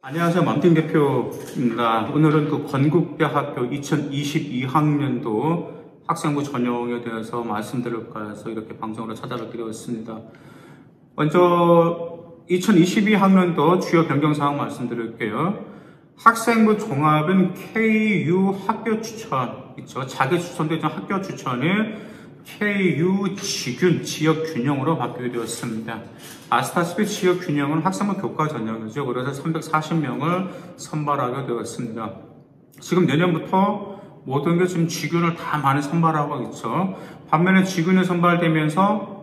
안녕하세요. 맘띵 대표입니다. 오늘은 그 건국대학교 2022학년도 학생부 전형에 대해서 말씀드릴까 해서 이렇게 방송으로 찾아뵙게 되었습니다. 먼저 2022학년도 주요 변경사항 말씀드릴게요. 학생부 종합은 KU 학교 추천 있죠. 자기 추천도 있죠. 학교 추천에 KU 지균, 지역 균형으로 바뀌게 되었습니다. 아시다시피 지역 균형은 학생부 교과 전형이죠. 그래서 340명을 선발하게 되었습니다. 지금 내년부터 모든 게 지금 지균을 다 많이 선발하고 있죠. 반면에 지균이 선발되면서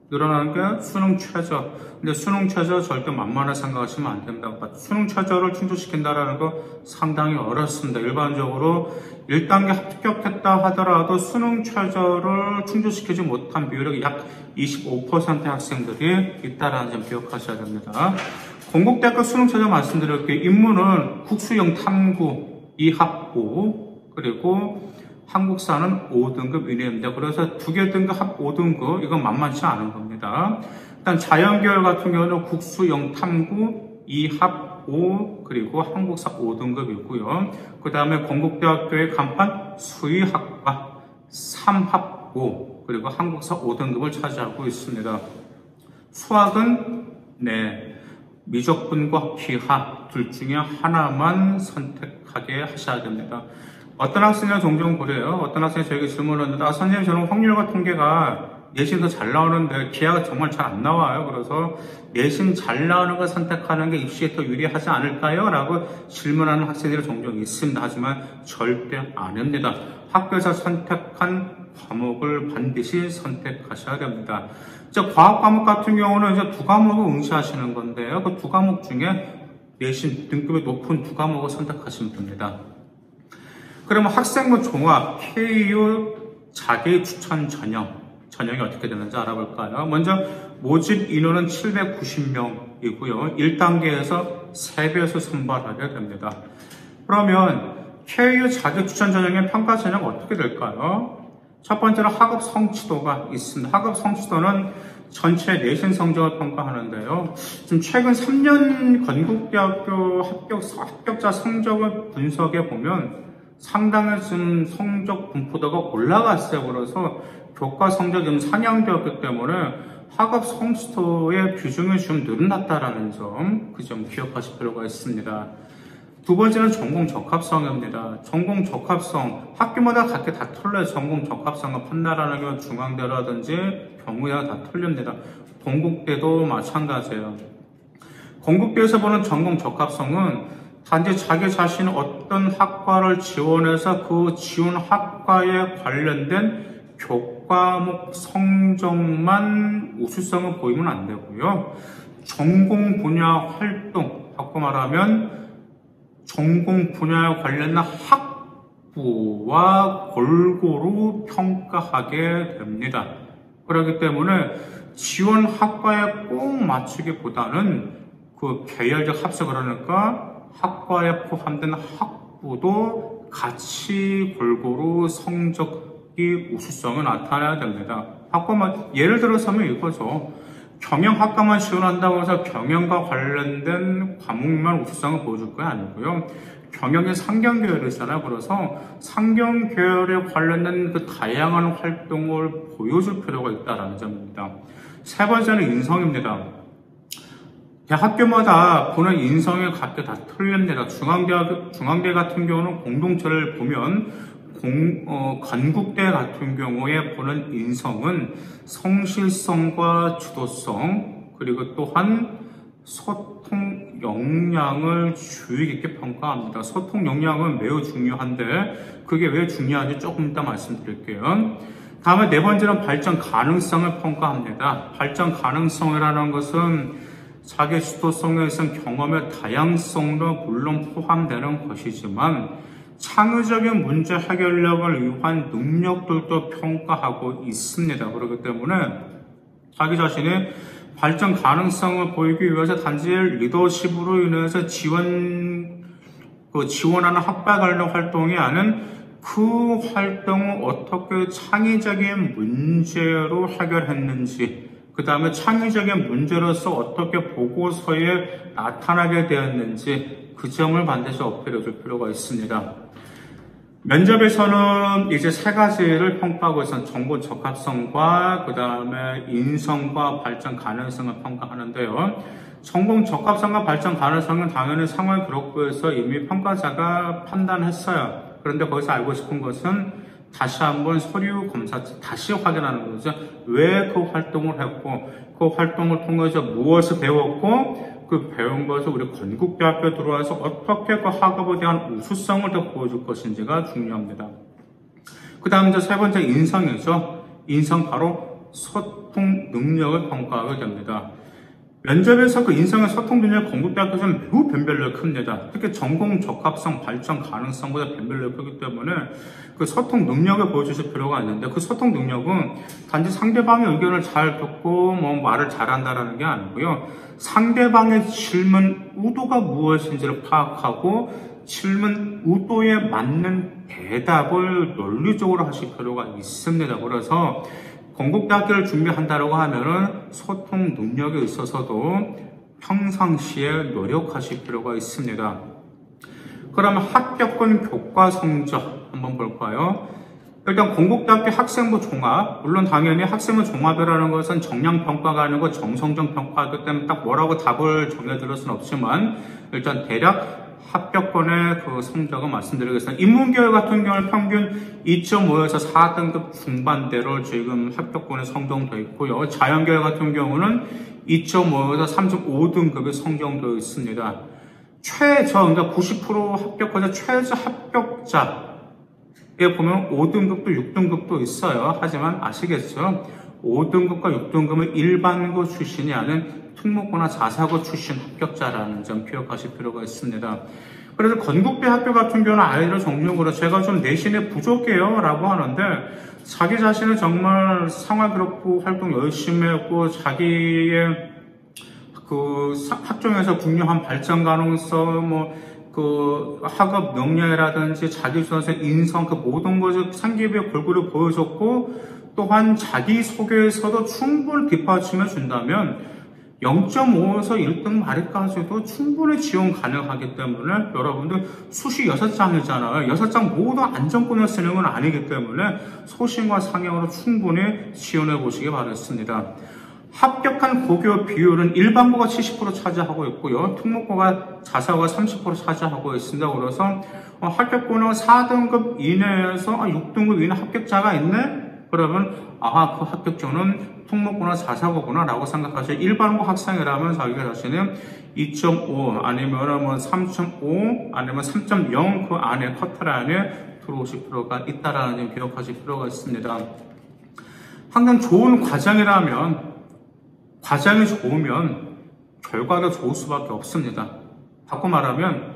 늘어나는 게 수능 최저. 근데 수능 최저 절대 만만하게 생각하시면 안 됩니다. 수능 최저를 충족시킨다는 거 상당히 어렵습니다. 일반적으로 1단계 합격했다 하더라도 수능 최저를 충족시키지 못한 비율이 약 25%의 학생들이 있다는 점 기억하셔야 됩니다. 건국대학교 수능 최저 말씀드릴게요. 인문은 국수형 탐구 2합부 그리고 한국사는 5등급 이내입니다. 그래서 두 개 등급 합 5등급 이건 만만치 않은 겁니다. 일단 자연계열 같은 경우는 국수 0탐구 2합 5 그리고 한국사 5등급이고요. 그 다음에 건국대학교의 간판 수의학과 3합 5 그리고 한국사 5등급을 차지하고 있습니다. 수학은 미적분과 기하 둘 중에 하나만 선택하게 하셔야 됩니다. 어떤 학생이 종종 그래요. 어떤 학생이 저에게 질문을 했는데 선생님 저는 확률과 통계가 내신 더 잘 나오는데 기하가 정말 잘 안 나와요. 그래서 내신 잘 나오는 걸 선택하는 게 입시에 더 유리하지 않을까요? 라고 질문하는 학생들이 종종 있습니다. 하지만 절대 아닙니다. 학교에서 선택한 과목을 반드시 선택하셔야 됩니다. 과학 과목 같은 경우는 이제 두 과목을 응시하시는 건데요. 그 두 과목 중에 내신 등급이 높은 두 과목을 선택하시면 됩니다. 그러면 학생부 종합 KU 자기 추천 전형이 어떻게 되는지 알아볼까요? 먼저 모집 인원은 790명이고요. 1단계에서 3배수 선발하게 됩니다. 그러면 KU 자기 추천 전형의 평가 전형은 어떻게 될까요? 첫 번째로 학업 성취도가 있습니다. 학업 성취도는 전체 내신 성적을 평가하는데요. 지금 최근 3년 건국대학교 합격자 성적을 분석해 보면 상당히 지금 성적 분포도가 올라갔어요. 그래서 교과 성적이 좀 상향되었기 때문에 학업 성취도의 비중이 좀 늘어났다는 점, 그 점 기억하실 필요가 있습니다. 두 번째는 전공 적합성입니다. 전공 적합성, 학교마다 각기 다 틀려요. 전공 적합성을 판단하는 게 중앙대라든지 경우야 다 틀립니다. 건국대도 마찬가지예요. 건국대에서 보는 전공 적합성은 단지 자기 자신이 어떤 학과를 지원해서 그 지원 학과에 관련된 교과목 성적만 우수성을 보이면 안 되고요. 전공 분야 활동, 바꿔 말하면 전공 분야에 관련된 학부와 골고루 평가하게 됩니다. 그렇기 때문에 지원 학과에 꼭 맞추기보다는 그 계열적 합성 그러니까 학과에 포함된 학부도 같이 골고루 성적이 우수성을 나타내야 됩니다. 예를 들어서면 이거죠. 경영학과만 지원한다고 해서 경영과 관련된 과목만 우수성을 보여줄 거 아니고요. 경영의 상경계열이잖아요. 그래서 상경계열에 관련된 그 다양한 활동을 보여줄 필요가 있다는 점입니다. 세 번째는 인성입니다. 대학교마다 보는 인성이 각기 다 틀립니다. 중앙대 같은 경우는 공동체를 보면 건국대 같은 경우에 보는 인성은 성실성과 주도성 그리고 또한 소통 역량을 주의 깊게 평가합니다. 소통 역량은 매우 중요한데 그게 왜 중요한지 조금 이따 말씀드릴게요. 다음에 네 번째는 발전 가능성을 평가합니다. 발전 가능성이라는 것은 자기 주도성에 있어서 경험의 다양성도 물론 포함되는 것이지만 창의적인 문제 해결력을 위한 능력들도 평가하고 있습니다. 그렇기 때문에 자기 자신의 발전 가능성을 보이기 위해서 단지 리더십으로 인해서 지원하는 학과 관련 활동이 아닌 그 활동을 어떻게 창의적인 문제로 해결했는지 그 다음에 창의적인 문제로서 어떻게 보고서에 나타나게 되었는지 그 점을 반드시 어필해 줄 필요가 있습니다. 면접에서는 이제 세 가지를 평가하고 있어요. 정보 적합성과 그 다음에 인성과 발전 가능성을 평가하는데요. 전공 적합성과 발전 가능성은 당연히 상황 기록부에서 이미 평가자가 판단했어요. 그런데 거기서 알고 싶은 것은 다시 한번 서류 검사 다시 확인하는 거죠. 왜 그 활동을 했고 그 활동을 통해서 무엇을 배웠고 그 배운 것을 우리 건국대학교에 들어와서 어떻게 그 학업에 대한 우수성을 더 보여줄 것인지가 중요합니다. 그 다음 이제 세 번째 인성이죠. 인성 바로 소통 능력을 평가하게 됩니다. 면접에서 그 인성의 소통 능력 건국대학교에서는 매우 변별력이 큽니다. 특히 전공 적합성, 발전 가능성보다 변별력이 크기 때문에 그 소통 능력을 보여주실 필요가 있는데 그 소통 능력은 단지 상대방의 의견을 잘 듣고 뭐 말을 잘한다라는 게 아니고요. 상대방의 질문 의도가 무엇인지를 파악하고 질문 의도에 맞는 대답을 논리적으로 하실 필요가 있습니다. 그래서 건국대학교를 준비한다고 하면은 소통 능력에 있어서도 평상시에 노력하실 필요가 있습니다. 그러면 합격권 교과 성적 한번 볼까요? 일단 건국대학교 학생부 종합, 물론 당연히 학생부 종합이라는 것은 정량평가가 아니고 정성적 평가이기 때문에 딱 뭐라고 답을 정해드릴 수는 없지만 일단 대략 합격권의 그 성적은 말씀드리겠습니다. 인문계열 같은 경우는 평균 2.5에서 4등급 중반대로 지금 합격권에 선정되어 있고요. 자연계열 같은 경우는 2.5에서 3.5등급이 선정되어 있습니다. 그러니까 90% 합격권자 최저 합격자에 보면 5등급도 6등급도 있어요. 하지만 아시겠죠? 5등급과 6등급은 일반고 출신이 아닌 특목고나 자사고 출신 합격자라는 점 기억하실 필요가 있습니다. 그래서 건국대 학교 같은 경우는 아이들 종류로 제가 좀 내신에 부족해요 라고 하는데 자기 자신은 정말 생활기록부 활동 열심히 했고 자기의 그 학종에서 분명한 발전 가능성 그 학업 역량이라든지 자기주도성, 인성 그 모든 것을 상기부에 골고루 보여줬고 또한 자기소개에서도 충분히 뒷받침해 준다면 0.5에서 1등 말까지도 충분히 지원 가능하기 때문에 여러분들 수시 6장이잖아요. 6장 모두 안정권을 쓰는 건 아니기 때문에 소신과 상향으로 충분히 지원해 보시기 바랍니다. 합격한 고교 비율은 일반고가 70% 차지하고 있고요. 특목고가 자사고가 30% 차지하고 있습니다. 그래서 합격권은 4등급 이내에서 6등급 이내 합격자가 있네? 그러면 그 합격자는 특목고나 자사고구나 라고 생각하시죠. 일반고 학생이라면 자기가 자신은 2.5 아니면 3.5 아니면 3.0 그 안에 커트라인에 들어오실 필요가 있다라는 점 기억하실 필요가 있습니다. 항상 좋은 과정이라면 과정이 좋으면 결과도 좋을 수밖에 없습니다. 바꿔 말하면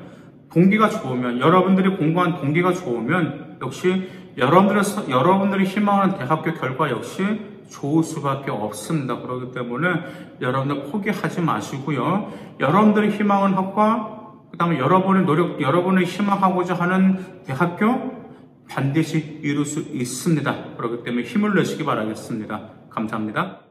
동기가 좋으면 여러분들이 공부한 동기가 좋으면 역시 여러분들이 희망하는 대학교 결과 역시 좋을 수밖에 없습니다. 그렇기 때문에 여러분들 포기하지 마시고요. 여러분들이 희망하는 학과, 그 다음에 여러분이 희망하고자 하는 대학교 반드시 이룰 수 있습니다. 그렇기 때문에 힘을 내시기 바라겠습니다. 감사합니다.